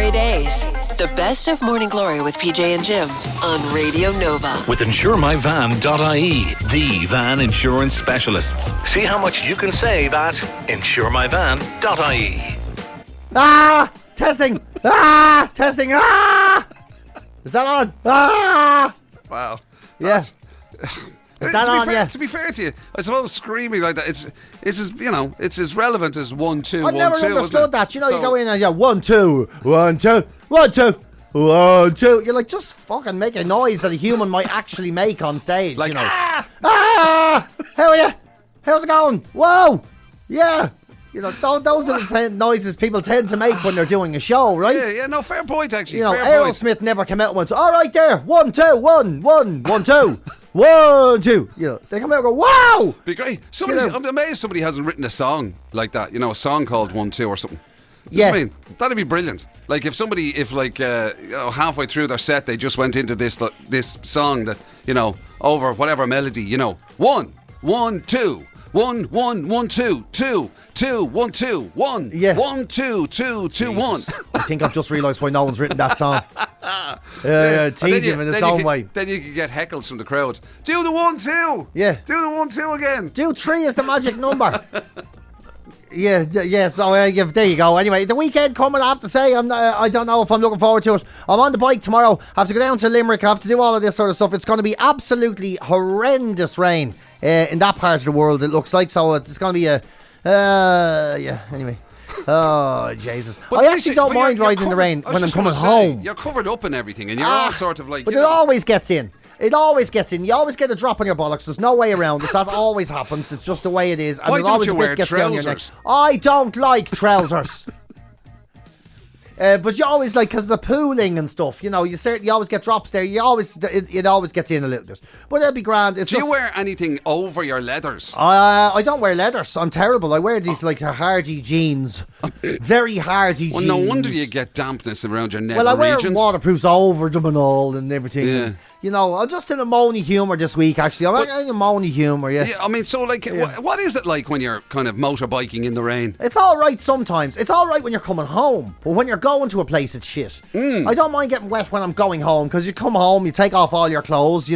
GloryDaze. The best of Morning Glory with PJ and Jim on Radio Nova. With insuremyvan.ie, the van insurance specialists. See how much you can save at insuremyvan.ie. Testing! Testing! Is that on? Wow. Yeah. Is that on? Yeah. To be fair to you, I suppose screaming like that, it's as relevant as 1, 2, I've 1, never 2. understood that. You go in and 1, 2, 1, 2, 1, 2, 1, 2. You're like, just fucking make a noise that a human might actually make on stage. Like, How are you? How's it going? Whoa! Yeah. Those are the noises people tend to make when they're doing a show, right? Yeah, no, fair point, actually. Aerosmith never came out and went, all right there, 1, 2, 1, 1, 1, 2, 1, 2. They come out and go, wow! Be great. I'm amazed somebody hasn't written a song like that, a song called 1, 2 or something. I mean, that'd be brilliant. Like if halfway through their set they just went into this song that, over whatever melody, 1, 1, 2. 1, 1, 1, 2, 2, 2, 1, 2, 1, yeah. 1, 2, 2, 2, 1. I think I've just realised why no one's written that song. Tedium in its own way. Then you can get heckles from the crowd. Do the 1, 2. Yeah. Do the 1, 2 again. Do 3 is the magic number. Yeah. So there you go. Anyway, the weekend coming. I have to say, I don't know if I'm looking forward to it. I'm on the bike tomorrow. I have to go down to Limerick. I have to do all of this sort of stuff. It's going to be absolutely horrendous rain in that part of the world. It looks like so. It's going to be Anyway. Oh Jesus! But I actually don't mind riding in the rain when I'm coming home. You're covered up in everything, and you're all sort of like. But it always gets in. It always gets in. You always get a drop on your bollocks. There's no way around it. That always happens. It's just the way it is. And Why don't you wear trousers? I don't like trousers. But you always because of the pooling and stuff. You always get drops there. It always gets in a little bit. But it'll be grand. Do you wear anything over your leathers? I don't wear leathers. I'm terrible. I wear these hardy jeans. Very hardy jeans. Well, no wonder you get dampness around your neck. Well, I wear regions. Waterproofs over them and all and everything. Yeah. I'm just in a moany humour this week, actually. I'm in a moany humour, yeah. I mean, so, what is it like when you're kind of motorbiking in the rain? It's all right sometimes. It's all right when you're coming home. But when you're going to a place, it's shit. I don't mind getting wet when I'm going home, because you come home, you take off all your clothes,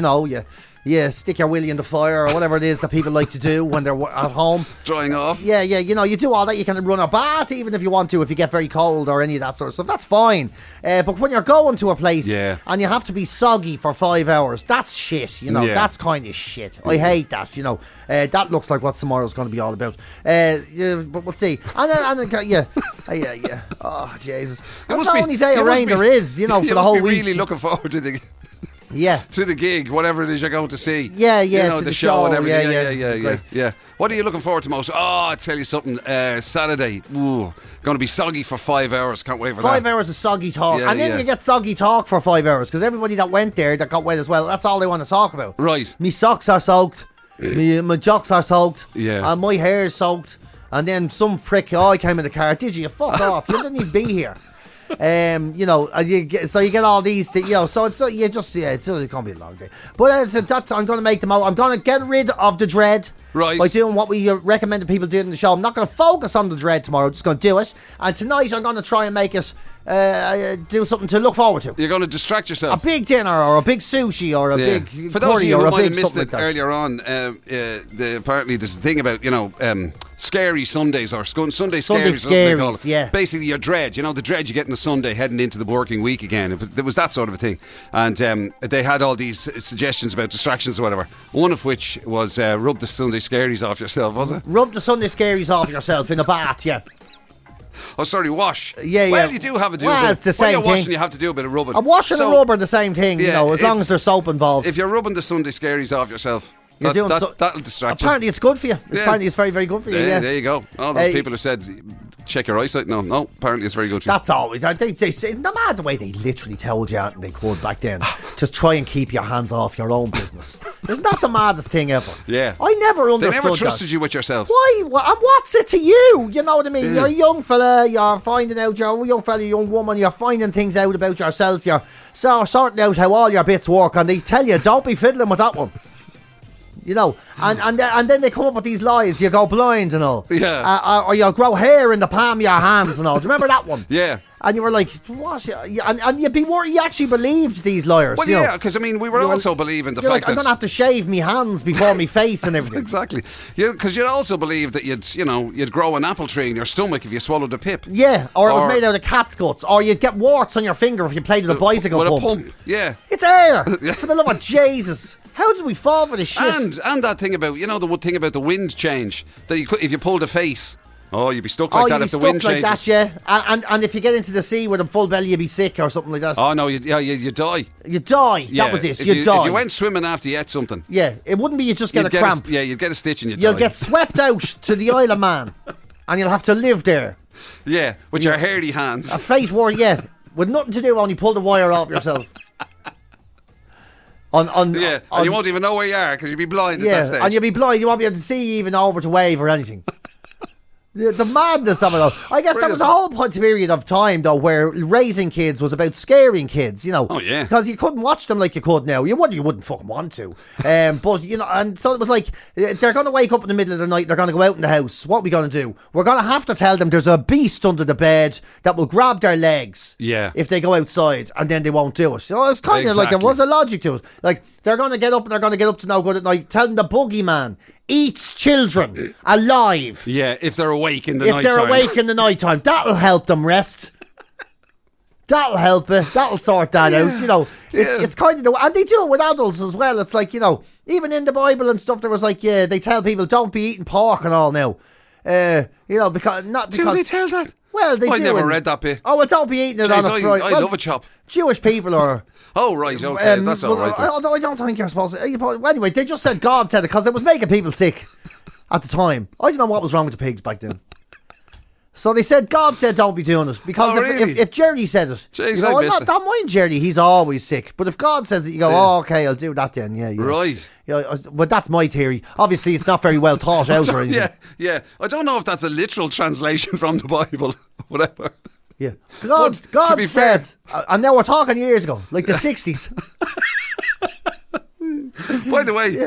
you stick your willy in the fire or whatever it is that people like to do when they're at home. Drying off? Yeah, you do all that. You can run a bath even if you want to, if you get very cold or any of that sort of stuff. That's fine. But when you're going to a place and you have to be soggy for 5 hours, that's shit, That's kind of shit. I hate that, That looks like what tomorrow's going to be all about. But we'll see. Yeah. Oh, Jesus. That's the only day of rain there is, for the whole week. Really looking forward to the... Yeah. To the gig, whatever it is you're going to see. Yeah. To the show and everything. Yeah. Yeah. What are you looking forward to most? Oh, I'll tell you something. Saturday. Ooh, going to be soggy for 5 hours. Can't wait for 5 that. 5 hours of soggy talk. And then you get soggy talk for 5 hours, because everybody that went there that got wet as well, that's all they want to talk about. Right. Me socks are soaked. My jocks are soaked. Yeah. And my hair's soaked. And then some prick, I came in the car. Did you? Fuck off. You didn't even be here. So you get all these things, so it's going to be a long day. But I'm going to make them out. I'm going to get rid of the dread. Right. By doing what we recommended people do in the show. I'm not going to focus on the dread tomorrow. I'm just going to do it. And tonight I'm going to try and make it do something to look forward to. You're going to distract yourself. A big dinner or a big sushi or a big For those of you who might have missed it earlier on, apparently there's a thing about, scary Sundays or Sunday scaries. Yeah. Basically your dread, the dread you get on a Sunday heading into the working week again. There was that sort of a thing. And they had all these suggestions about distractions or whatever. One of which was rub the Sunday scaries off yourself, was it? Rub the Sunday scaries off yourself in a bath, yeah. Oh, sorry, wash. Yeah. Well, you do have to do a bit. It's the same thing. When you're washing, you have to do a bit of rubbing. A wash and a rub are the same thing, as long as there's soap involved. If you're rubbing the Sunday scaries off yourself, that'll distract you. Apparently it's good for you. Apparently it's very, very good for you. Yeah. There you go. All those people who said check your eyesight. No, apparently it's very good for you. That's always they say, no matter the way they literally told you out and they could back then. Just try and keep your hands off your own business. Isn't that the maddest thing ever? Yeah. I never understood that. They never trusted you with yourself. Why? And what's it to you? You know what I mean? You're a young fella, you're finding out, you're a young fella, young woman, you're finding things out about yourself, you're sorting out how all your bits work, and they tell you, don't be fiddling with that one. And then they come up with these lies. You go blind and all. Yeah. Or you'll grow hair in the palm of your hands and all. Do you remember that one? Yeah. And you were like, what? And you'd be worried. You actually believed these liars. Well, you know? yeah, because I mean, we were also believing the You're fact like, I'm that going to have to shave me hands before me face and everything. exactly. Because you'd also believe that you'd grow an apple tree in your stomach if you swallowed a pip. Yeah, or it was made out of cat's guts, or you'd get warts on your finger if you played with a bicycle with pump. a pump. Yeah, it's air. For the love of Jesus. How did we fall for this shit? And that thing about the thing about the wind change that you could, if you pulled a face, you'd be stuck like that if the wind changes. That, yeah. And if you get into the sea with a full belly, you'd be sick or something like that. Oh no, you die. You die. Yeah, that was it. If die. If you went swimming after you ate something. Yeah, it wouldn't be you just get a cramp. You'd get a stitch and you'd You'll get swept out to the Isle of Man, and you'll have to live there. Yeah, with your hairy hands. A fate war, with nothing to do, only pull the wire off yourself. And you won't even know where you are because you'll be blind at that stage. And you'll be blind. You won't be able to see even over to wave or anything. The madness of it all. I guess that was a whole period of time, though, where raising kids was about scaring kids, you know. Oh, yeah. Because you couldn't watch them like you could now. You wouldn't fucking want to. But, you know, and so it was like, they're going to wake up in the middle of the night, they're going to go out in the house. What are we going to do? We're going to have to tell them there's a beast under the bed that will grab their legs if they go outside, and then they won't do it. So it's kind of like, there was a logic to it. Like, they're going to get up and they're going to get up to no good at night. Tell them the boogeyman eats children alive. Yeah, if they're awake in the night time. If they're awake in the night time, that'll help them rest. That'll help it. That'll sort that out. You know, it's kind of and they do it with adults as well. It's like, you know, even in the Bible and stuff, there was like, they tell people don't be eating pork and all now. You know, because Do they tell that? Well, they do. I never read that bit. Oh, well, don't be eating it on a Friday. I love a chop. Jewish people are. Oh, right, okay, that's all right. Although I don't think you're supposed to. Anyway, they just said God said it because it was making people sick at the time. I don't know what was wrong with the pigs back then. So they said God said don't be doing it because if Jerry said it, Jeez, you know, I don't mind Jerry, he's always sick. But if God says it, you go, oh, okay, I'll do that then. Yeah. Right. Yeah, but that's my theory. Obviously, it's not very well thought out or anything. Yeah. I don't know if that's a literal translation from the Bible, whatever. Yeah, God said, and now we're talking years ago, like the 60s. By the way,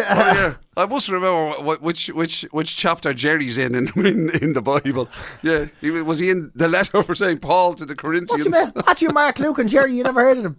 I must remember which chapter Jerry's in the Bible. Yeah, was he in the letter for St. Paul to the Corinthians? Matthew, Mark, Luke and Jerry, you never heard of them.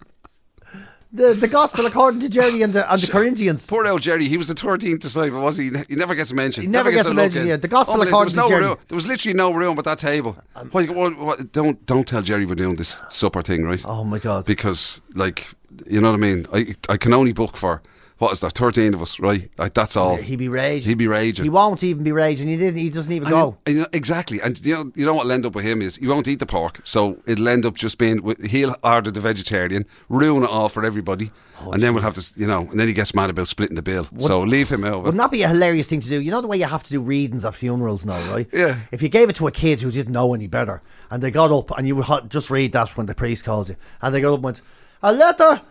The Gospel according to Jerry and the Corinthians. Poor old Jerry, he was the 13th disciple, was he? He never gets mentioned. He never gets mentioned, the Gospel according to Jerry. There was literally no room at that table. Don't tell Jerry we're doing this supper thing, right? Oh my God. Because, like, you know what I mean? I can only book for, what is there, 13 of us, right? Like, that's all. He'd be raging. He won't even be raging. He doesn't even go. Exactly. And you know what'll end up with him is he won't eat the pork, so it'll end up just being, he'll order the vegetarian, ruin it all for everybody, and then we'll have to, and then he gets mad about splitting the bill. So leave him out. Wouldn't that be a hilarious thing to do? You know the way you have to do readings at funerals now, right? Yeah. If you gave it to a kid who didn't know any better, and they got up, and you would just read that when the priest calls you, and they got up and went, a letter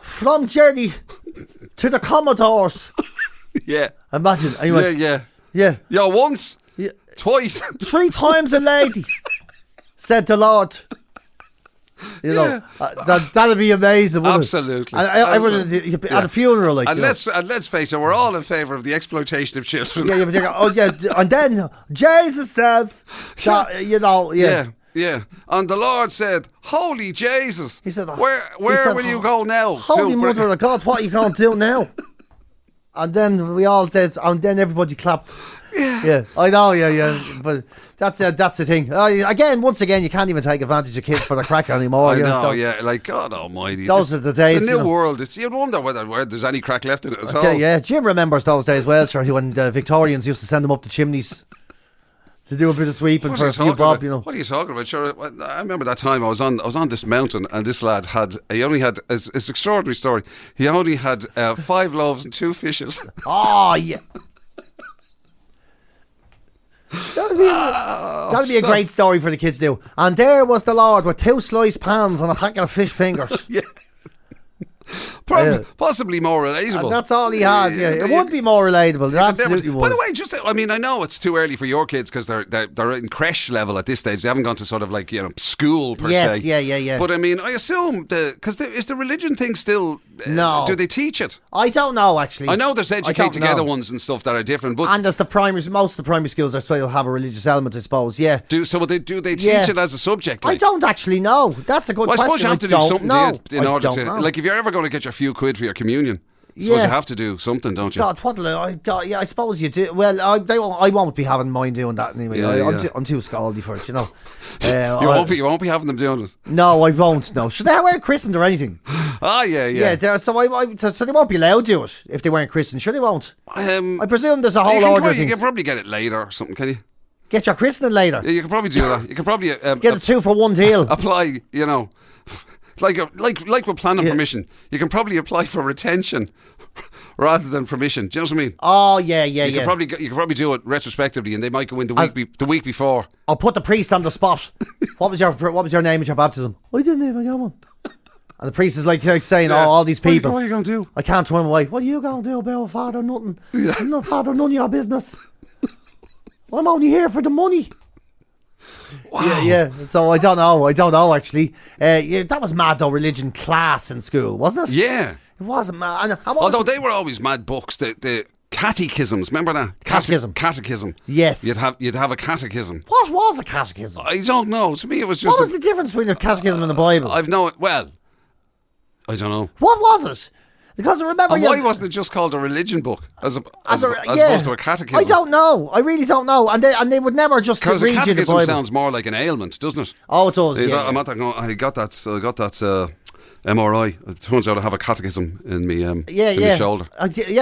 from Jerry to the Commodores. Yeah. Imagine. And you went, Yeah. Yeah, once. Yeah. Twice. 3 times a lady, said the Lord. You know, that'd be amazing, wouldn't Absolutely. it? Absolutely. At a funeral, like. And let's face it, we're all in favour of the exploitation of children. And then Jesus says, that, Yeah, and the Lord said, "Holy Jesus!" He said, "Where will you go now?" Holy Mother of God, what are you going to do now? And then we all said, and then everybody clapped. Yeah, I know. Yeah, but that's the thing. Once again, you can't even take advantage of kids for the crack anymore. I know. Like God Almighty, those are the days. The new world. You'd wonder whether there's any crack left in it at all. Yeah, Jim remembers those days well, sure. When the Victorians used to send them up the chimneys to do a bit of sweeping for a few bob, What are you talking about? Sure, I remember that time I was on this mountain, and this lad only had it's an extraordinary story. He only had 5 loaves and 2 fishes. Oh yeah. That'd be a great story for the kids to do. And there was the Lord with 2 sliced pans and a packet of fish fingers. Yeah. Possibly more relatable. And that's all he has. Yeah, it would be more relatable. It absolutely would. By the way, I mean, I know it's too early for your kids because they're in creche level at this stage. They haven't gone to sort of like school per se. Yeah. But I mean, I assume is the religion thing still? No. Do they teach it? I don't know actually. I know there's educate together ones and stuff that are different, but and there's most of the primary schools are still have a religious element, I suppose. Yeah. Do they teach it as a subject? Like? I don't actually know. That's a good question. I suppose you have to do something in order to know. like if you're ever going to get your few quid for your communion. I suppose you have to do something, don't you? I suppose you do. Well, I won't be having mine doing that anyway. I'm too scaldy for it, you know. You won't be having them doing it. No, I won't. No, should they weren't christened or anything? Yeah. So they won't be allowed to do it if they weren't christened. Sure, they won't. I presume there's a whole order of things. You can probably get it later or something, can you? Get your christening later. Yeah, you can probably do that. You can probably get a 2-for-1 deal. Apply, like with planning permission, you can probably apply for retention rather than permission. Do you know what I mean? Oh yeah. You can probably do it retrospectively, and they might go in the week before. I'll put the priest on the spot. What was your name at your baptism? I didn't even get one. And the priest is like saying, all these people. What are you going to do? I can't turn away. What are you going to do about Father? Nothing. Yeah. I'm not Father, none of your business. I'm only here for the money. Wow. Yeah. So I don't know actually. That was mad though, religion class in school, wasn't it? Yeah. It wasn't mad. Although they were always mad books. The catechisms, remember that? Catechism. Yes. You'd have a catechism. What was a catechism? I don't know. To me it was just... What was the difference between a catechism and the Bible? I don't know. What was it? Because I remember... And why wasn't it just called a religion book as opposed to a catechism? I don't know. I really don't know. And they would never just read you the Bible. Because a catechism sounds more like an ailment, doesn't it? Oh, it does, I'm not going, I got that MRI. It turns out I have a catechism in me shoulder.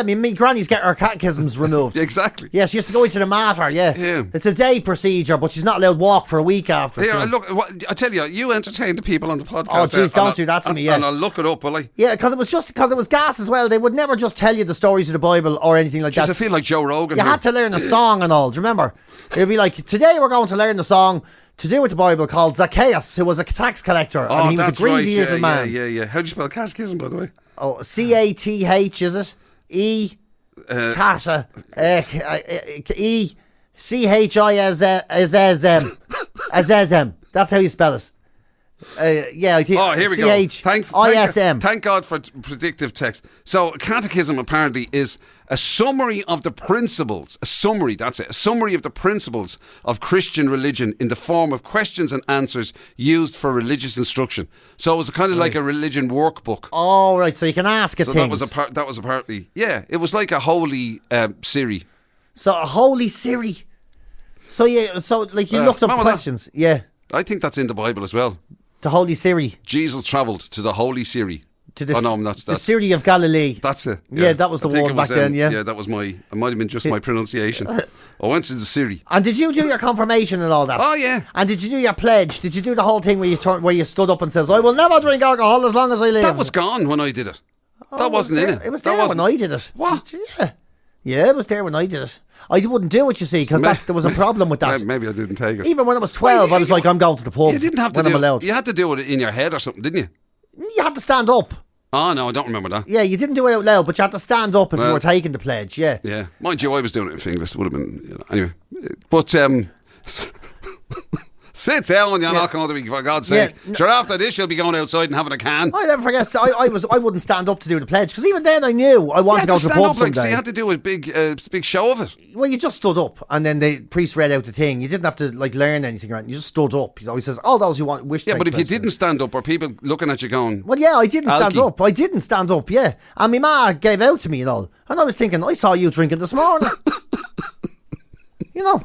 Me granny's get her catechisms removed. Exactly. Yeah, she used to go into the mater, yeah. It's a day procedure, but she's not allowed to walk for a week after. Here, look, I tell you entertain the people on the podcast. Oh, jeez, don't do that to me, yeah. And I'll look it up, will I? Yeah, because it was gas as well. They would never just tell you the stories of the Bible or anything like that. I feel like Joe Rogan. You had to learn a song and all. Do you remember? It'd be like, today we're going to learn the song to do with the Bible called Zacchaeus, who was a tax collector, and he was a greedy little man. Yeah. How do you spell catechism, by the way? Oh, C-A-T-H, is it? C-H-I-S-M. That's how you spell it. Here we go. C-H-I-S-M. Thank God for predictive text. So, catechism apparently is a summary of the principles. A summary of the principles of Christian religion in the form of questions and answers used for religious instruction. So it was kind of like a religion workbook. Oh, right. So you can ask it things. That was apparently, it was like a holy Siri. So a holy Siri. So you looked up questions. That? Yeah. I think that's in the Bible as well. The Holy Siri. Jesus travelled to the Holy Siri. To the Siri of Galilee. That's it. Yeah, that was the one back then, yeah. Yeah, that was it might have been just my pronunciation. I went to the Siri. And did you do your confirmation and all that? Oh, yeah. And did you do your pledge? Did you do the whole thing where you stood up and says, I will never drink alcohol as long as I live? That was gone when I did it. That wasn't in it. It was there when I did it. What? Yeah. Yeah, it was there when I did it. I wouldn't do it, you see, because there was a problem with that. Maybe I didn't take it. Even when I was 12, I was like, I'm going to the pub. You didn't have to I'm allowed. You had to do it in your head or something, didn't you? You had to stand up. Oh, no, I don't remember that. Yeah, you didn't do it out loud, but you had to stand up if you were taking the pledge, yeah. Yeah. Mind you, I was doing it in fingers. It would have been, anyway. But, sit down, you're not going to be, for God's sake. Sure, after this, you'll be going outside and having a can. I never forget, I wouldn't stand up to do the pledge, because even then I knew I wanted to go to the pub someday. So you had to do a big show of it. Well, you just stood up, and then the priest read out the thing. You didn't have to learn anything, right? You just stood up. He always says, all those who wish to. Yeah, but if you didn't stand up, were people looking at you going, well, yeah, I didn't stand up, yeah. And my ma gave out to me and all. And I was thinking, I saw you drinking this morning. You know.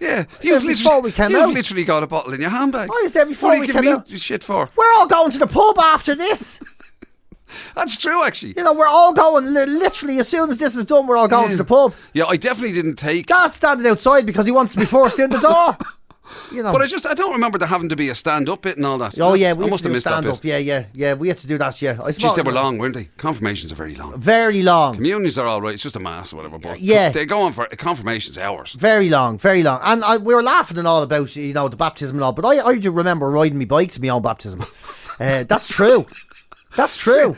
Yeah, you've literally got a bottle in your handbag. I was there before we came out. What are you giving me shit for? We're all going to the pub after this. That's true, actually. You know, we're all going, literally, as soon as this is done, we're all going to the pub. Yeah, I definitely didn't take... Dad's standing outside because he wants to be forced in the door. You know. But I don't remember there having to be a stand-up bit and all that. Oh, yeah, we had to do stand-up. Yeah, we had to do that, yeah. Just they were long, weren't they? Confirmations are very long. Very long. Communions are all right, it's just a mass or whatever, but yeah. They go on for confirmations hours. Very long. And we were laughing and all about, the baptism and all, but I do remember riding my bike to my own baptism. That's true. That's true.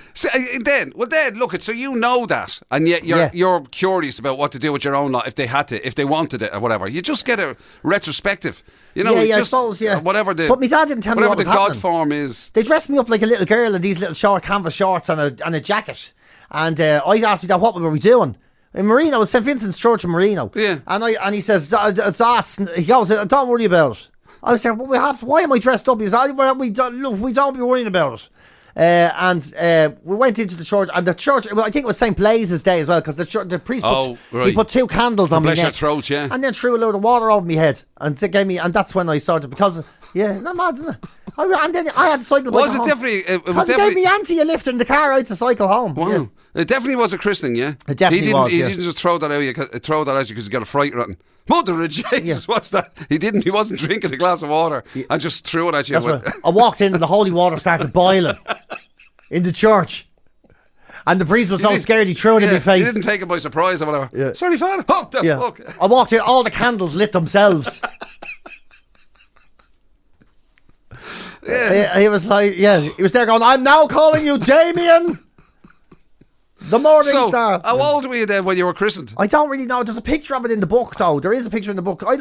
Then look, so you know that, and yet you're curious about what to do with your own lot if they wanted it or whatever. You just get a retrospective. You know, I suppose, whatever the. But my dad didn't tell me what was whatever the happening. God form is. They dressed me up like a little girl in these little short canvas shorts and a jacket. And I asked me that, what were we doing? In Marino, it was St. Vincent's Church in Marino. Yeah. And he says, he goes, don't worry about it. I was there, but why am I dressed up? He says, we don't be worrying about it. And we went into the church, and the church, I think it was St. Blaise's Day as well, because the priest he put 2 candles on my neck. Bless your throat, yeah. And then threw a load of water over my head, and gave me, and that's when I started, because, not mad, isn't it? And then I had to cycle back home. Because he gave me auntie a lift in the car out to cycle home. Wow. Yeah. It definitely was a christening, yeah? It definitely was, He didn't just throw that at you because he got a fright rotten. Mother of Jesus, what's that? He wasn't drinking a glass of water and just threw it at you. Right. I walked in and the holy water started boiling in the church. And the priest was so scared he threw it in my face. He didn't take it by surprise or whatever. Yeah. Sorry, Father. What the fuck? I walked in, all the candles lit themselves. He was like, he was there going, I'm now calling you Damien, the morning star. How old were you then when you were christened? I don't really know. There's a picture of it in the book, though. There is a picture in the book. I'm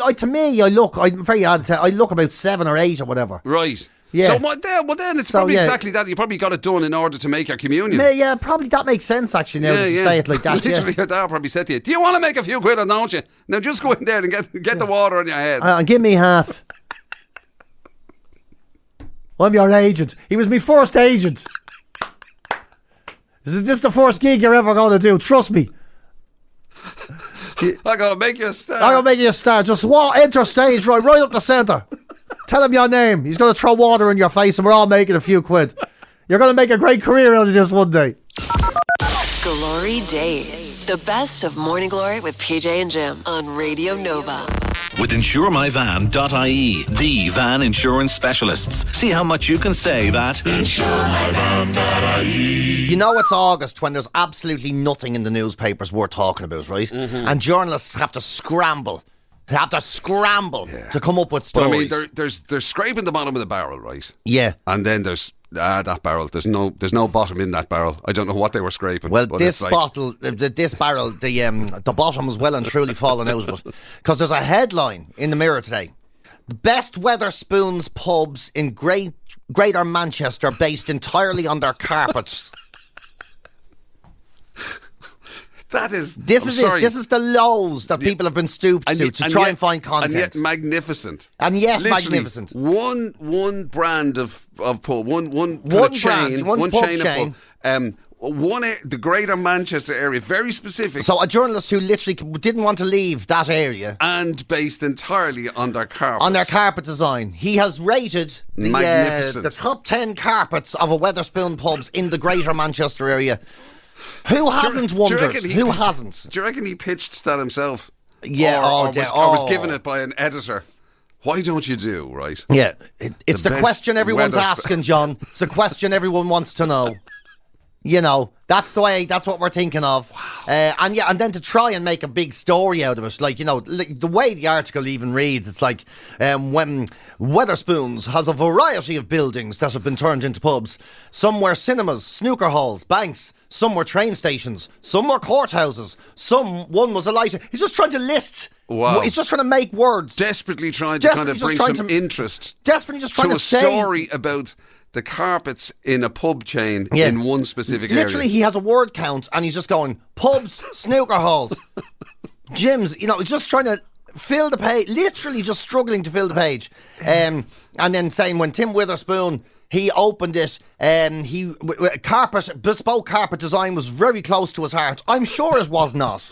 very hard to say, I look about 7 or 8 or whatever. Right. Yeah. So then it's probably exactly that. You probably got it done in order to make your communion. Yeah, probably that makes sense actually now that you say it like that. Literally, your dad probably said to you, do you want to make a few quid, don't you? Now just go in there and get the water on your head. And give me half. I'm your agent. He was my first agent. Is this the first gig you're ever going to do? Trust me. I'm going to make you a star. I'm going to make you a star. Just enter stage right up the centre. Tell him your name. He's going to throw water in your face and we're all making a few quid. You're going to make a great career out of this one day. GloryDaze. The best of Morning Glory with PJ and Jim on Radio Nova. With InsureMyVan.ie, the van insurance specialists. See how much you can save at InsureMyVan.ie. You know it's August when there's absolutely nothing in the newspapers worth talking about, right? Mm-hmm. And journalists have to scramble. To come up with stories. But I mean, they're scraping the bottom of the barrel, right? Yeah. And then there's that barrel. There's no bottom in that barrel. I don't know what they were scraping. Well, this barrel, the bottom is well and truly fallen out of it. Because there's a headline in the Mirror today: the best Wetherspoons pubs in Greater Manchester based entirely on their carpets. This is the lows that people have been stooped to try and find content. And yet magnificent. Literally, magnificent. One brand of pub, one chain of pub. The Greater Manchester area, very specific. So a journalist who literally didn't want to leave that area. And based entirely on their carpets. On their carpet design. He has rated the top 10 carpets of a Wetherspoon pubs in the Greater Manchester area. Who hasn't wondered? Who hasn't? Do you reckon he pitched that himself? Yeah, or was given it by an editor? Why don't you do, right? Yeah, it's the question everyone's asking, John. It's the question everyone wants to know. You know, that's what we're thinking of. And then to try and make a big story out of it, like, you know, the way the article even reads, it's like, when Wetherspoons has a variety of buildings that have been turned into pubs. Some were cinemas, snooker halls, banks. Some were train stations. Some were courthouses. One was a light. He's just trying to list. Wow. He's just trying to make words. Desperately trying to kind of bring some interest. Desperately just trying to say. a story about the carpets in a pub chain in one specific area. Literally, he has a word count and he's just going, pubs, snooker halls, gyms, you know, just trying to fill the page, literally just struggling to fill the page. And then saying when Tim Witherspoon, he opened it, bespoke carpet design was very close to his heart. I'm sure it was not.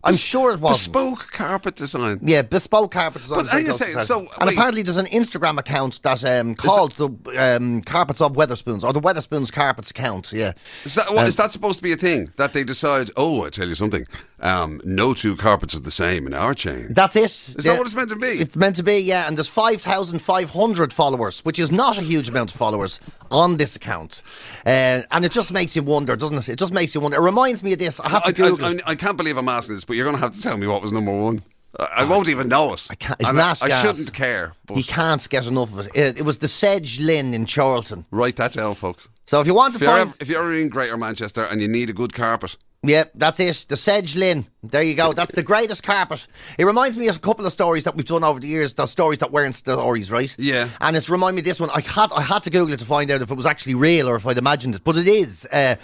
I'm sure it wasn't. Bespoke carpet design. Yeah, bespoke carpet design. But you say, and apparently there's an Instagram account that called the Carpets of Wetherspoons, or the Wetherspoons Carpets account. Yeah. Is that supposed to be a thing that they decide? Oh, I tell you something. No two carpets are the same in our chain. That's it. Is that what it's meant to be? It's meant to be, yeah. And there's 5,500 followers, which is not a huge amount of followers on this account. And it just makes you wonder, doesn't it? It just makes you wonder. It reminds me of this. I have to Google it. I can't believe I'm asking this, but you're going to have to tell me what was number one. I won't even know it. I shouldn't care. But he can't get enough of it. It was the Sedge Lynn in Charlton. Write that down, folks. So if you want to find... If you're ever in Greater Manchester and you need a good carpet... Yeah, that's it. The Sedge Lynn. There you go. That's the greatest carpet. It reminds me of a couple of stories that we've done over the years. The stories that weren't stories, right? Yeah. And it's reminded me of this one. I had to Google it to find out if it was actually real or if I'd imagined it. But it is. And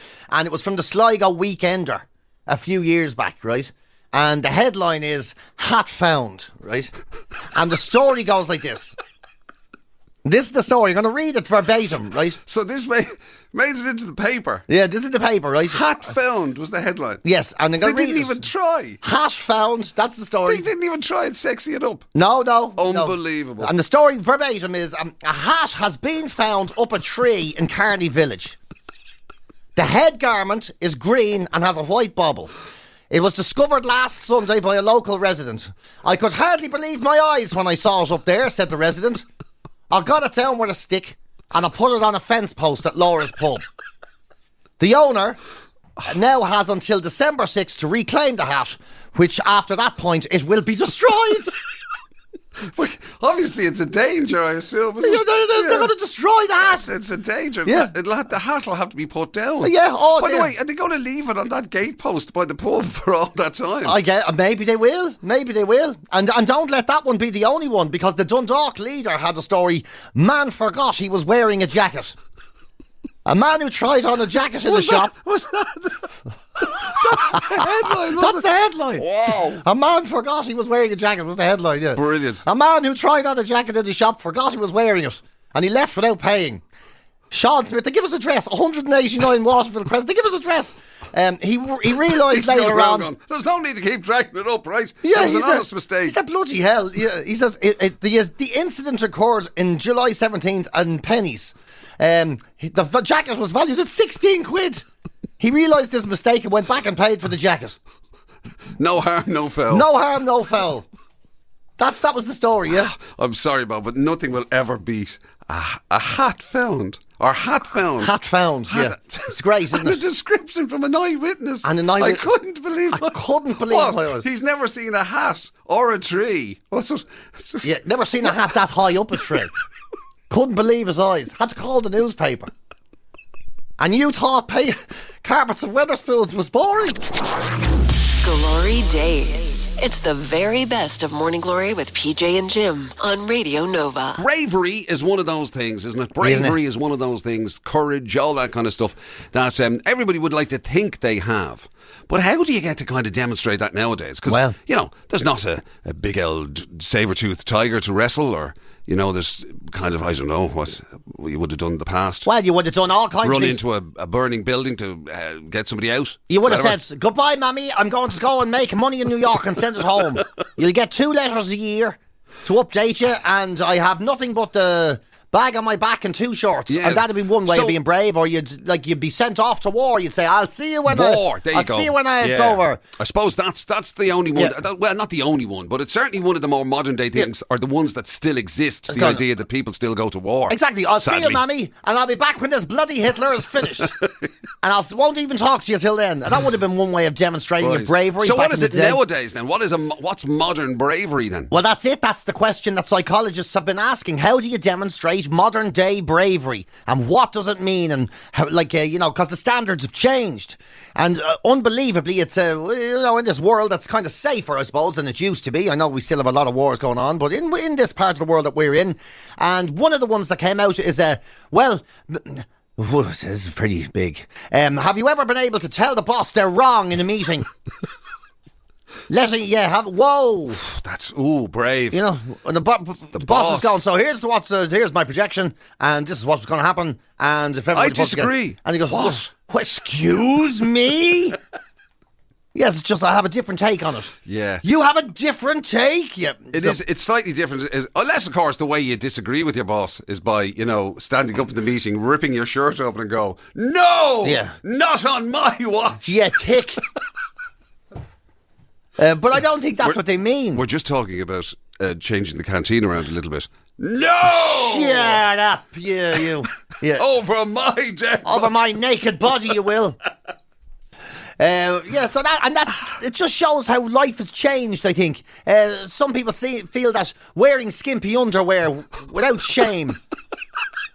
it was from the Sligo Weekender a few years back, right? And the headline is, Hat Found, right? And the story goes like this. This is the story. I'm going to read it verbatim, right? So this made it into the paper. Yeah, this is the paper, right? Hat found was the headline. Yes, and I'm going to read it. They didn't even try. Hat found, that's the story. They didn't even try and sexy it up. No. Unbelievable. No. And the story verbatim is, a hat has been found up a tree in Carney Village. The head garment is green and has a white bauble. It was discovered last Sunday by a local resident. I could hardly believe my eyes when I saw it up there, said the resident. I got it down with a stick and I put it on a fence post at Laura's pub. The owner now has until December 6th to reclaim the hat, which after that point it will be destroyed. But obviously it's a danger, I assume. They're going to destroy the hat. It's a danger. Yeah. The hat will have to be put down. Yeah, By the way, are they going to leave it on that gatepost by the pub for all that time? I get. Maybe they will. And don't let that one be the only one, because the Dundalk Leader had a story. Man forgot he was wearing a jacket. A man who tried on a jacket in the shop. Was that? That's the headline. That's the headline. Wow. A man forgot he was wearing a jacket was the headline, yeah. Brilliant. A man who tried on a jacket in the shop forgot he was wearing it and he left without paying. Sean Smith, they give us address, 189 Waterville Crescent, they give us address. He realised later on... There's no need to keep dragging it up, right? Yeah, it was an honest mistake. He said, bloody hell. Yeah, he says, the incident occurred in July 17th in Pennies. The jacket was valued at 16 quid. He realised his mistake and went back and paid for the jacket. No harm, no foul. No harm, no foul. That was the story, yeah? I'm sorry, Bob, but nothing will ever beat a hat found. Or hat found. Hat found, yeah. It's great, isn't and it? a description from an eyewitness. And an eyewitness. I couldn't believe my eyes. He's never seen a hat or a tree. Yeah, never seen a hat that high up a tree. Couldn't believe his eyes. Had to call the newspaper. And you thought carpets of Weatherspoons was boring? GloryDaze. It's the very best of Morning Glory with PJ and Jim on Radio Nova. Bravery is one of those things, isn't it? Bravery is one of those things, courage, all that kind of stuff that everybody would like to think they have. But how do you get to kind of demonstrate that nowadays? Because, there's not a big old saber-toothed tiger to wrestle, or, there's kind of, I don't know, what you would have done in the past. Well, you would have done all kinds of things. Run into a burning building to get somebody out. You would have said, goodbye, Mammy, I'm going to go and make money in New York and send it home. You'll get 2 letters a year to update you, and I have nothing but the bag on my back and 2 shorts. Yeah. And that'd be one way of being brave, or you'd be sent off to war. You'd say, I'll see you when see you when it's over. I suppose that's the only one. Yeah. Well, not the only one, but it's certainly one of the more modern day things, or the ones that still exist. The idea that people still go to war. Exactly. I'll see you, Mammy, and I'll be back when this bloody Hitler is finished. And I won't even talk to you till then. And that would have been one way of demonstrating your bravery. So what is it nowadays then? What's modern bravery then? Well, that's it. That's the question that psychologists have been asking. How do you demonstrate modern day bravery, and what does it mean? And how, because the standards have changed, and unbelievably, it's in this world that's kind of safer, I suppose, than it used to be. I know we still have a lot of wars going on, but in this part of the world that we're in, and one of the ones that came out is this is pretty big. Have you ever been able to tell the boss they're wrong in a meeting? Whoa. That's brave. When the boss is going, so here's my projection, and this is what's going to happen, and if everybody... I disagree. And he goes, what? Excuse me? Yes, it's just I have a different take on it. Yeah. You have a different take? Yeah. It's slightly different. Unless, of course, the way you disagree with your boss is by, standing up in the meeting, ripping your shirt open and go, no! Yeah. Not on my watch! Yeah, tick. But I don't think that's what they mean. We're just talking about changing the canteen around a little bit. No! Shut up, you. Yeah. Over my dead body. Over my naked body, you will. So it just shows how life has changed, I think. Some people feel that wearing skimpy underwear without shame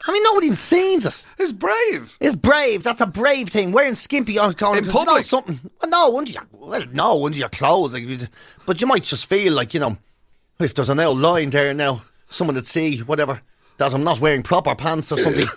I mean, nobody even sees it. It's brave. It's brave. That's a brave thing. Wearing skimpy on In public. something. Well, no, under your clothes. But you might just feel like, if there's an old line there now, someone would see, whatever, that I'm not wearing proper pants or something.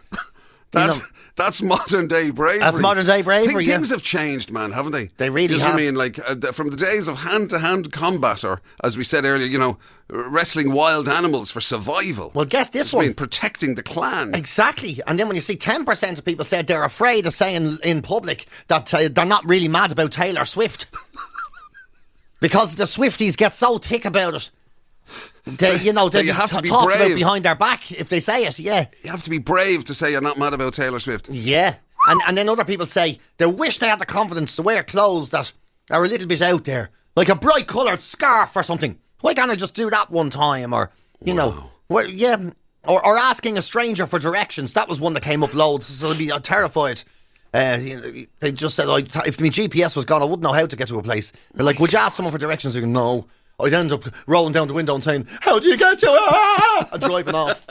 That's modern day bravery. That's modern day bravery. Things have changed, man, haven't they? They really have. I mean, like from the days of hand-to-hand combat, or as we said earlier, wrestling wild animals for survival. Well, guess this one. Protecting the clan. Exactly. And then when you see 10% of people said they're afraid of saying in public that they're not really mad about Taylor Swift because the Swifties get so thick about it. They have to be talk brave. about behind their back if they say it. Yeah, you have to be brave to say you're not mad about Taylor Swift. Yeah, and then other people say they wish they had the confidence to wear clothes that are a little bit out there, like a bright coloured scarf or something. Why can't I just do that one time? Or or asking a stranger for directions. That was one that came up loads. So I'd be terrified. They just said, if my GPS was gone, I wouldn't know how to get to a place. They're like, would you ask someone for directions? They go, no. I'd end up rolling down the window and saying, how do you get to it? And driving off.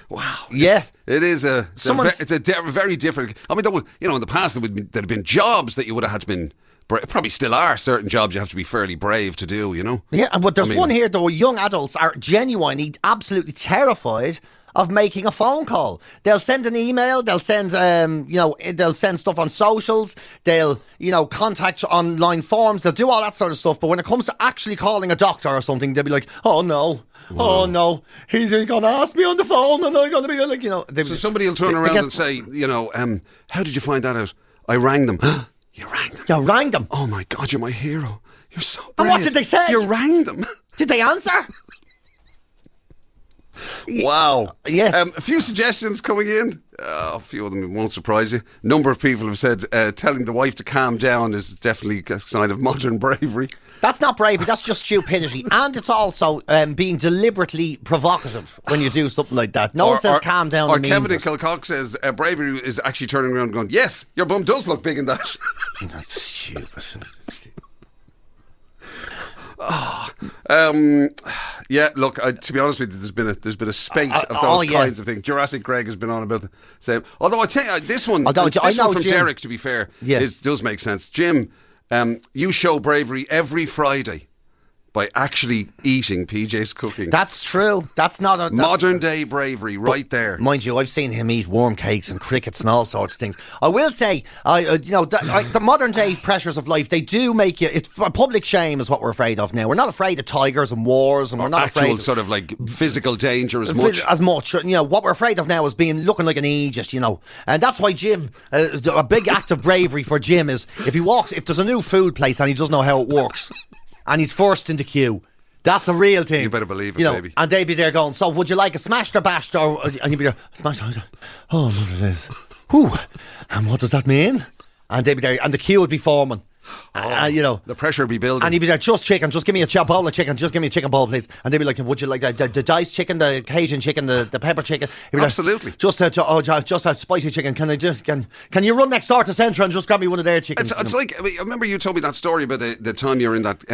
Wow. Yeah. It's a very different... I mean, in the past, there'd have been jobs that you would have had to been... Probably still are certain jobs you have to be fairly brave to do, Yeah, but there's one here, though. Young adults are genuinely, absolutely terrified of making a phone call. They'll send an email, they'll send they'll send stuff on socials, they'll contact online forums, they'll do all that sort of stuff, but when it comes to actually calling a doctor or something, they'll be like, oh no, he's going to ask me on the phone and I'm going to be like, so somebody will turn around and say, how did you find that out? I rang them. You rang them? You rang them? Oh my God, you're my hero. You're so brave. And what did they say? You rang them. Did they answer? Wow. Yeah. A few suggestions coming in. A few of them won't surprise you. A number of people have said telling the wife to calm down is definitely a sign of modern bravery. That's not bravery, that's just stupidity. And it's also being deliberately provocative when you do something like that. No one says calm down. Or Kevin in Kilcock says bravery is actually turning around and going, yes, your bum does look big in that. That's stupid. Yeah, look, to be honest with you, there's been a space of those kinds of things. Jurassic Greg has been on about the same. Although I tell you, this one from Jim, Derek, to be fair, does make sense. Jim, you show bravery every Friday by actually eating PJ's cooking. That's true. That's not modern day bravery, right there. Mind you, I've seen him eat worm cakes and crickets and all sorts of things. I will say, the modern day pressures of life, they do make you. It's a public shame is what we're afraid of now. We're not afraid of tigers and wars, and we're not afraid of sort of like physical danger as much. What we're afraid of now is looking like an ageist, and that's why Jim. A big act of bravery for Jim is if there's a new food place and he doesn't know how it works. And he's first in the queue. That's a real thing. You better believe it, baby. And they'd be there going, so would you like a smashed or bashed? And you'd be there, smashed. Oh, what it is. Whew. And what does that mean? And they'd be there, and the queue would be forming. The pressure would be building. And he'd be there, just chicken, just give me a bowl of chicken, just give me a chicken bowl, please. And they'd be like, would you like the diced chicken, the Cajun chicken, the pepper chicken? Absolutely. Like, just a spicy chicken. Can you run next door to Centra and just grab me one of their chickens? It's like, I remember you told me that story about the time you were in that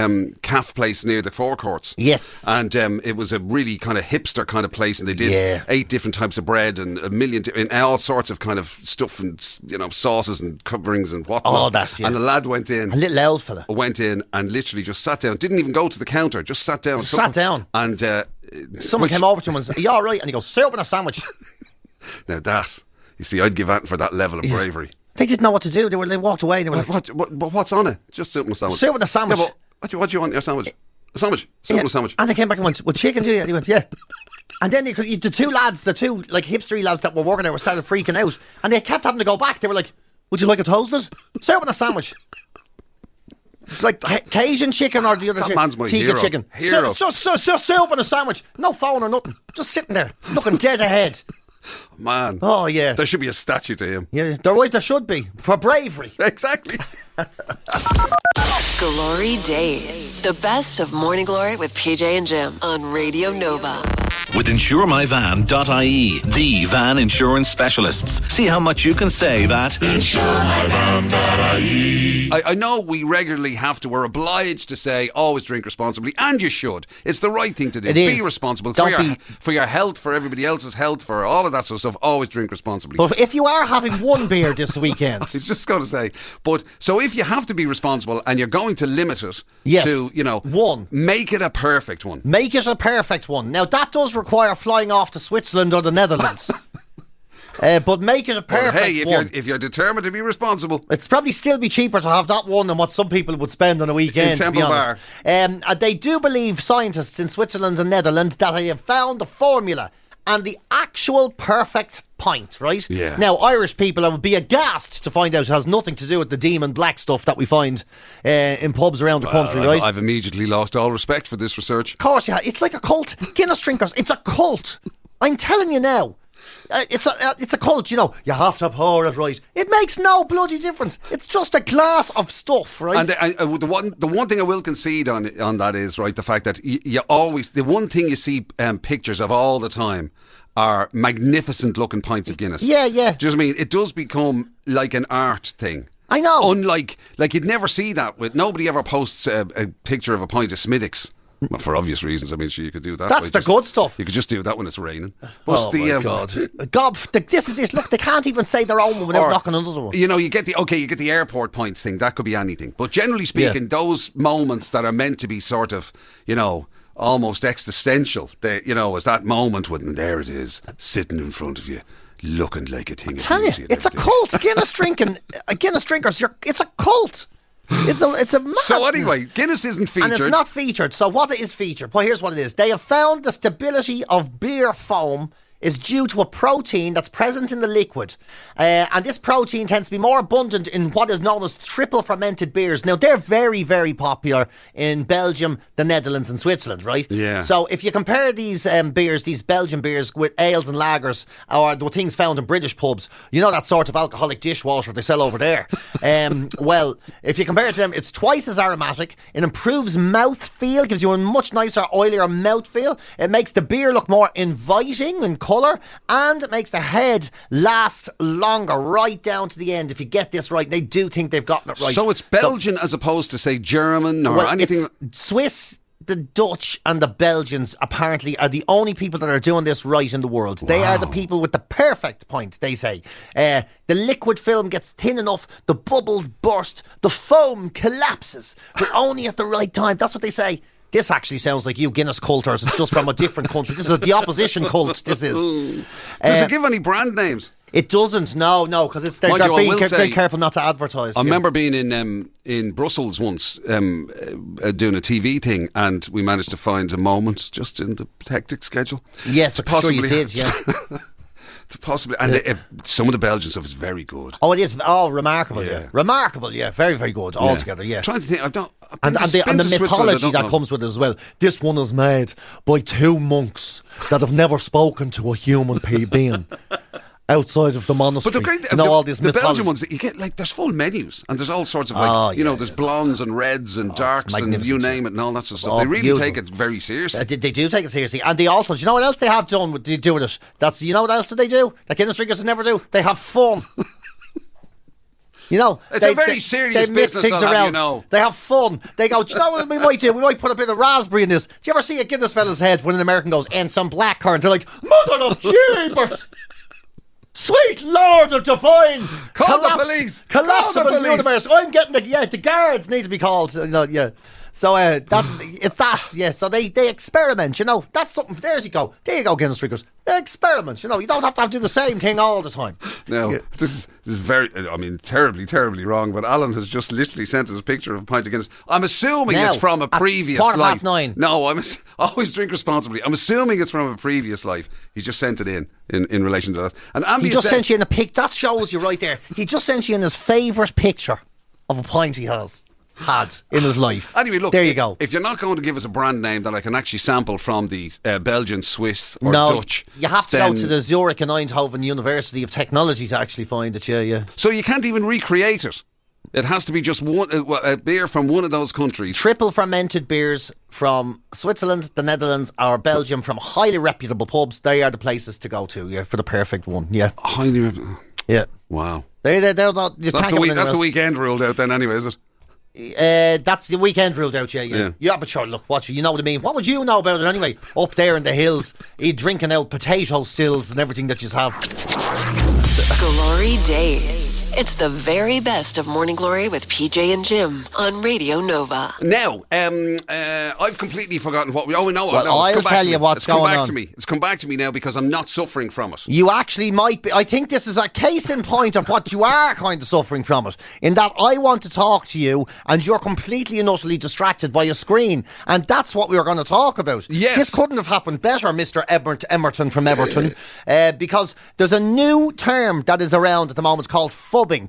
calf place near the forecourts. Yes. And it was a really kind of hipster kind of place, and they did 8 different types of bread and a million, and all sorts of kind of stuff and sauces and coverings and whatnot. All that, yeah. And the lad went in. A little old fella. Went in and literally just sat down. Didn't even go to the counter. Just sat down. And someone came over to him and said, are you all right? And he goes, sit up in a sandwich. Now you see, I'd give that for that level of bravery. They didn't know what to do. They walked away. They were like, what's on it? Just sit up in a sandwich. Sit up in a sandwich. Yeah, but what do you want in your sandwich? A sandwich. Sit up in a sandwich. And they came back and went, well, chicken, do you? And he went, yeah. And then the two like hipstery lads that were working there started freaking out. And they kept having to go back. They were like, would you like it toasted? Sit up in a sandwich. It's like Cajun chicken or the other chicken. That man's my hero. Chicken. Hero. Just sit up in a sandwich. No phone or nothing. Just sitting there, looking dead ahead. Man. Oh, yeah. There should be a statue to him. Yeah, there should be. For bravery. Exactly. Glory Days. The best of Morning Glory with PJ and Jim on Radio Nova. with insuremyvan.ie, the van insurance specialists. See how much you can save at insuremyvan.ie. I know we regularly we're obliged to say always drink responsibly, and you should. It's the right thing to do. It is. Be responsible Don't for your health, for everybody else's health, for all of that sort of stuff. Always drink responsibly. But if you are having one beer this weekend, I was just going to say, but so if you have to be responsible and you're going to limit it to, one, make it a perfect one. Make it a perfect one. Now that does require flying off to Switzerland or the Netherlands. But make it a perfect one. If you're determined to be responsible, it's probably still be cheaper to have that one than what some people would spend on a weekend. In Temple to be honest. Bar. They do believe, scientists in Switzerland and Netherlands, that they have found the formula and the actual perfect pint, right? Yeah. Now, Irish people would be aghast to find out it has nothing to do with the demon black stuff that we find in pubs around the country, right? I've immediately lost all respect for this research. Of course, yeah. It's like a cult. Guinness drinkers, it's a cult. I'm telling you now. It's a cult, you have to pour it right. It makes no bloody difference. It's just a glass of stuff, right? And the one thing I will concede on that is, right, the fact that you always, the one thing you see pictures of all the time are magnificent looking pints of Guinness. Yeah. Do you know what I mean? It does become like an art thing. I know. Unlike, you'd never see that nobody ever posts a picture of a pint of Smithwick's. Well, for obvious reasons, I mean, sure, you could do that. That's the good stuff. You could just do that when it's raining. But my God. This is it. Look, they can't even say their own one without knocking another one. You get the airport pints thing. That could be anything. But generally speaking, those moments that are meant to be sort of, almost existential, as that moment when there it is, sitting in front of you, looking like a thing. Tell you, it's a cult. Guinness drinkers. It's a cult. It's a madness. So anyway, Guinness isn't featured. And it's not featured. So what is featured? Well, here's what it is. They have found the stability of beer foam is due to a protein that's present in the liquid. And this protein tends to be more abundant in what is known as triple fermented beers. Now, they're very, very popular in Belgium, the Netherlands and Switzerland, right? Yeah. So if you compare these beers, these Belgian beers, with ales and lagers, or the things found in British pubs, that sort of alcoholic dishwater they sell over there. Well, if you compare it to them, it's twice as aromatic. It improves mouthfeel, gives you a much nicer, oilier mouthfeel. It makes the beer look more inviting and colour, and it makes the head last longer, right down to the end. If you get this right, they do think they've gotten it right. So it's Belgian as opposed to, say, German or anything? It's Swiss, the Dutch and the Belgians apparently are the only people that are doing this right in the world. Wow. They are the people with the perfect pint, they say. The liquid film gets thin enough, the bubbles burst, the foam collapses, but only at the right time. That's what they say. This actually sounds like you Guinness culters. It's just from a different country. This is the opposition cult, this is. Does it give any brand names? It doesn't, no, because they're being very careful not to advertise. I remember being in Brussels once doing a TV thing, and we managed to find a moment just in the hectic schedule. Yes, I'm sure you did, yeah. Some of the Belgian stuff is very good. Oh, it is. Oh, remarkable, yeah. Remarkable, yeah. Very, very good altogether, yeah. I'm trying to think, and the mythology that comes with it as well. This one is made by two monks that have never spoken to a human being outside of the monastery. But all these the Belgian ones, you get there's full menus, and there's all sorts of there's blondes and reds and darks and you name it and all that sort of stuff. They really take it very seriously. They do take it seriously, and they also, do you know what else they have done with it? You know what else they do that Guinness drinkers never do? They have fun. It's a very serious they mix business. Things around. They have fun. They go, do you know what we might do? We might put a bit of raspberry in this. Do you ever see a Guinness fella's head when an American goes, and some blackcurrant? They're like, mother of jeepers! Sweet Lord of Divine! Call the police! Collapsible universe! I'm getting the guards need to be called. Yeah. So it's that, yeah. So they experiment, That's something. There you go, Guinness drinkers. They experiment, You don't have to do the same thing all the time. No, this is very. Terribly, terribly wrong. But Alan has just literally sent us a picture of a pint of Guinness. I'm assuming it's from a previous life. 9:15. No, always drink responsibly. I'm assuming it's from a previous life. He just sent it in relation to that. And he just sent you in a pic. That shows you right there. He just sent you in his favourite picture of a pint he had in his life. Anyway, look, there you go. If you're not going to give us a brand name that I can actually sample from the Belgian, Swiss or Dutch, you have to go to the Zurich and Eindhoven University of Technology to actually find it. Yeah. So you can't even recreate it. It has to be just a beer from one of those countries. Triple fermented beers from Switzerland, the Netherlands, or Belgium, from highly reputable pubs. They are the places to go to, for the perfect one. Yeah. Highly reputable. Yeah. Wow. They're not, that's the weekend ruled out then anyway, is it? That's the weekend ruled out, yeah. Yeah, but sure, look, you know what I mean. What would you know about it anyway? Up there in the hills, drinking out potato stills and everything that you have. Glory Days. It's the very best of Morning Glory with PJ and Jim on Radio Nova. Now, I've completely forgotten what we... Oh, no. Well, I'll tell you what's going on. It's come back to me now because I'm not suffering from it. You actually might be. I think this is a case in point of what you are kind of suffering from it. In that I want to talk to you and you're completely and utterly distracted by a screen. And that's what we were going to talk about. Yes. This couldn't have happened better, Mr. Emerton from Everton. Because there's a new term that is around at the moment called phubbing. Phubbing.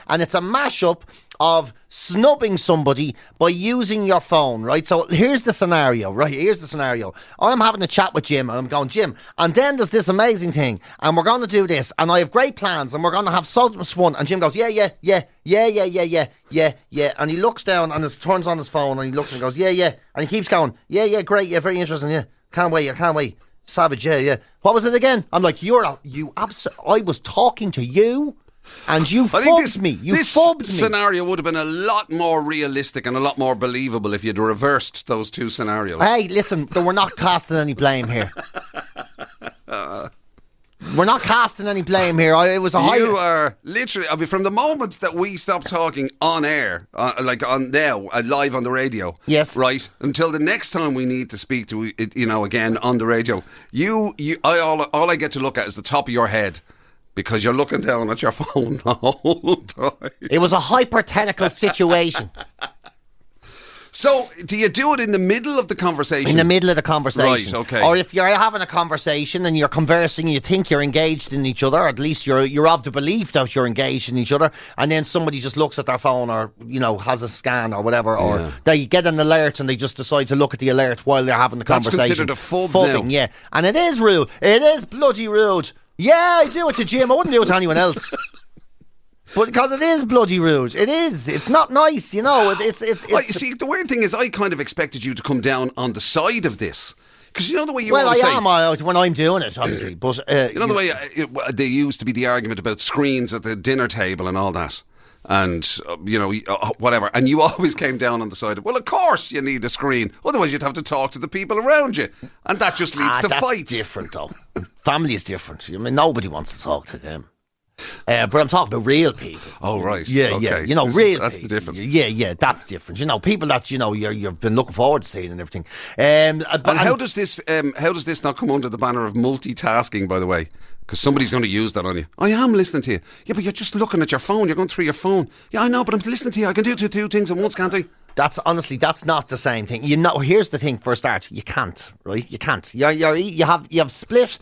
And it's a mashup of snubbing somebody by using your phone, right? So here's the scenario. I'm having a chat with Jim and I'm going, Jim, and then there's this amazing thing and we're going to do this and I have great plans and we're going to have so much fun. And Jim goes, yeah. And he looks down and turns on his phone and he looks and goes, yeah. And he keeps going, yeah, great, yeah, very interesting, yeah. Can't wait. Savage, yeah. What was it again? I'm like, I was talking to you and you phubbed me. This scenario would have been a lot more realistic and a lot more believable if you'd reversed those two scenarios. Hey, listen, we're not casting any blame here. We're not casting any blame here. It was a You are literally, I mean, from the moment that we stopped talking on air, live on the radio. Yes. Right. Until the next time we need to speak to, again on the radio. All I get to look at is the top of your head. Because you're looking down at your phone the whole time. It was a hypothetical situation. So, do you do it in the middle of the conversation? In the middle of the conversation. Right, okay. Or if you're having a conversation and you're conversing, you think you're engaged in each other, or at least you're of the belief that you're engaged in each other, and then somebody just looks at their phone or, has a scan or whatever, or they get an alert and they just decide to look at the alert while they're having the conversation. That's considered a phubbing now. Yeah. And it is rude. It is bloody rude. Yeah, I do it to Jim. I wouldn't do it to anyone else. But because it is bloody rude. It is. It's not nice, It's see, the weird thing is I kind of expected you to come down on the side of this. Because the way you Well, I say, am when I'm doing it, obviously. But the way there used to be the argument about screens at the dinner table and all that. And, whatever. And you always came down on the side of, well, of course you need a screen. Otherwise you'd have to talk to the people around you. And that just leads to that's fights. Different, though. Family is different. I mean, nobody wants to talk to them. But I'm talking about real people. Oh, right. Yeah, okay. yeah. Real That's people. the difference. Yeah, that's different. People that, you've been looking forward to seeing and everything. And how does this not come under the banner of multitasking, by the way? Because somebody's going to use that on you. I am listening to you. Yeah, but you're just looking at your phone. You're going through your phone. Yeah, I know, but I'm listening to you. I can do two things at once, can't I? That's not the same thing. Here's the thing for a start. You can't, right? You can't. You have split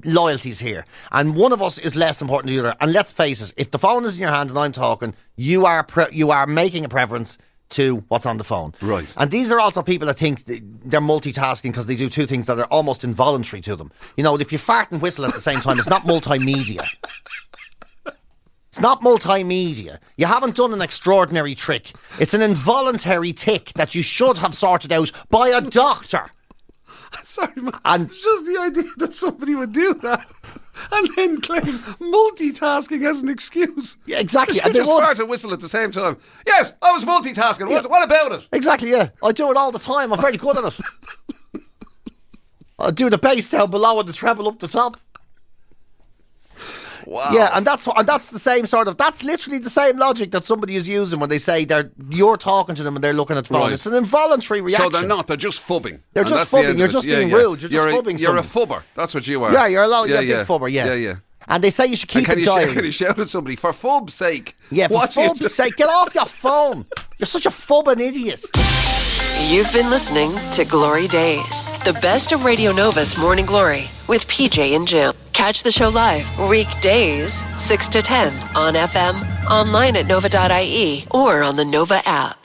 loyalties here, and one of us is less important than the other. And let's face it, if the phone is in your hand and I'm talking, you are making a preference to what's on the phone. Right. And these are also people that think they're multitasking because they do two things that are almost involuntary to them. If you fart and whistle at the same time, it's not multimedia. It's not multimedia. You haven't done an extraordinary trick. It's an involuntary tick that you should have sorted out by a doctor. Sorry, man. And it's just the idea that somebody would do that and then claim multitasking as an excuse. Yeah, exactly. You just fart and whistle at the same time. Yes, I was multitasking. Yeah. What about it? Exactly, yeah. I do it all the time. I'm very good at it. I do the bass down below and the treble up the top. Wow. Yeah, and that's the same that's literally the same logic that somebody is using when they say you're talking to them and they're looking at the phone. Right. It's an involuntary reaction. So they're just phubbing. They're just phubbing. You're just being rude. You're just phubbing You're a phubber. That's what you are. Yeah, you're a big phubber, yeah. Yeah. And they say you should keep a diary. Can you shout at somebody, for phub's sake? Yeah, for phub's sake, get off your phone. You're such a phubbing idiot. You've been listening to Glory Days, the best of Radio Nova's Morning Glory with PJ and Jim. Catch the show live weekdays 6 to 10 on FM, online at nova.ie, or on the Nova app.